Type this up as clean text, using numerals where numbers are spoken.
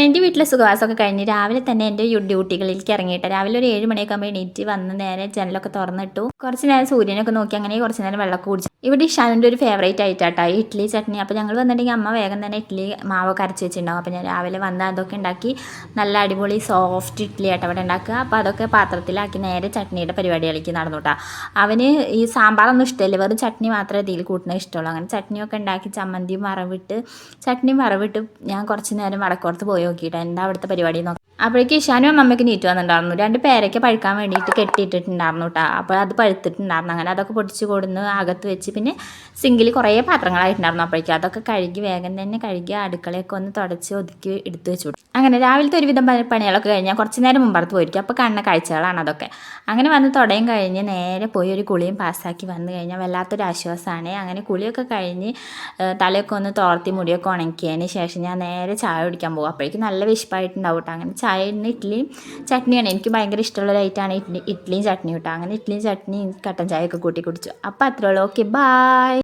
അങ്ങനെ എൻ്റെ വീട്ടിലെ സുഖവാസമൊക്കെ കഴിഞ്ഞ് രാവിലെ തന്നെ എൻ്റെ ഡ്യൂട്ടികളിലേക്ക് ഇറങ്ങിയിട്ട് രാവിലെ ഒരു 7 മണിയൊക്കെ ആകുമ്പോൾ എണീറ്റ് വന്ന് നേരെ ജനലൊക്കെ തുറന്നിട്ടു. കുറച്ച് നേരം സൂര്യനൊക്കെ നോക്കി അങ്ങനെ കുറച്ച് നേരം വെള്ളമൊക്കെ കുടിച്ചു. ഇവിടെ ഇഷാനുവിൻ്റെ ഒരു ഫേവറേറ്റ് ആയിട്ടാട്ടോ ഇഡ്ഡലി ചട്നി. അപ്പോൾ ഞങ്ങൾ വന്നിട്ടുണ്ടെങ്കിൽ അമ്മ വേഗം തന്നെ ഇഡ്ഡലി മാവൊക്കെ അരച്ച് വെച്ചിട്ടുണ്ടാവും. അപ്പോൾ ഞാൻ രാവിലെ വന്ന് അതൊക്കെ ഉണ്ടാക്കി നല്ല അടിപൊളി സോഫ്റ്റ് ഇഡ്ഡലി ആയിട്ട് അവിടെ ഉണ്ടാക്കുക. അപ്പോൾ അതൊക്കെ പാത്രത്തിലാക്കി നേരെ ചട്നിയുടെ പരിപാടികളിലേക്ക് നടന്നു കേട്ടോ. അവന് ഈ സാമ്പാറൊന്നും ഇഷ്ടമില്ല, വെറും ചട്നി മാത്രമേ ഇതിൽ കൂട്ടുന്നത് ഇഷ്ടമുള്ളൂ. അങ്ങനെ ചട്നിയൊക്കെ ഉണ്ടാക്കി ചമ്മന്തിയും വറവിട്ട് ഞാൻ കുറച്ച് നേരം വടക്കോർത്ത് പോയി നോക്കിയിട്ട് എന്താ അവിടുത്തെ പരിപാടി നോക്കി. അപ്പോഴേക്കും ഇഷാനും അമ്മമ്മയ്ക്ക് നീറ്റ് വന്നിട്ടുണ്ടായിരുന്നു. 2 പേരയ്ക്ക് പഴുക്കാൻ വേണ്ടിയിട്ട് കെട്ടിയിട്ടിട്ടുണ്ടായിരുന്നു കേട്ടോ. അപ്പോൾ അത് പഴുത്തിട്ടുണ്ടായിരുന്നു. അങ്ങനെ അതൊക്കെ പൊടിച്ച് കൊടുന്ന് അകത്ത് വെച്ച് പിന്നെ സിങ്കിൽ കുറേ പാത്രങ്ങളായിട്ടുണ്ടായിരുന്നു. അപ്പോഴേക്കും അതൊക്കെ കഴുകി വേഗം തന്നെ കഴുകി അടുക്കളയൊക്കെ ഒന്ന് തുടച്ച് ഒതുക്കി എടുത്ത് വെച്ചു. അങ്ങനെ രാവിലത്തെ ഒരുവിധം പണികളൊക്കെ കഴിഞ്ഞാൽ കുറച്ച് നേരം മുമ്പത്ത് പോയിരിക്കും. അപ്പോൾ കാണുന്ന കാഴ്ചകളാണ് അതൊക്കെ. അങ്ങനെ വന്ന് തുടയും കഴിഞ്ഞ് നേരെ പോയി ഒരു കുളിയും പാസ്സാക്കി വന്നു കഴിഞ്ഞാൽ വല്ലാത്തൊരു ആശ്വാസമാണ്. അങ്ങനെ കുളിയൊക്കെ കഴിഞ്ഞ് തലയൊക്കെ ഒന്ന് തോർത്തി മുടിയൊക്കെ ഉണക്കിയതിന് ശേഷം ഞാൻ നേരെ ചായ കുടിക്കാൻ പോകും. അപ്പോഴേക്കും നല്ല വിശപ്പായിട്ടുണ്ടാവും കേട്ടോ. അങ്ങനെ ചായന് ഇഡ്ഡലിയും ചട്നിയാണ് എനിക്ക് ഭയങ്കര ഇഷ്ടമുള്ള ഐറ്റമാണ് ഇഡ്ഡലിയും ചട്നിയും കേട്ടോ. അങ്ങനെ ഇഡ്ഡലിയും ചട്നിയും കട്ടൻ ചായയൊക്കെ കൂട്ടി കുടിച്ചു. അപ്പോൾ അത്രേ ഉള്ളൂ. Okay, bye.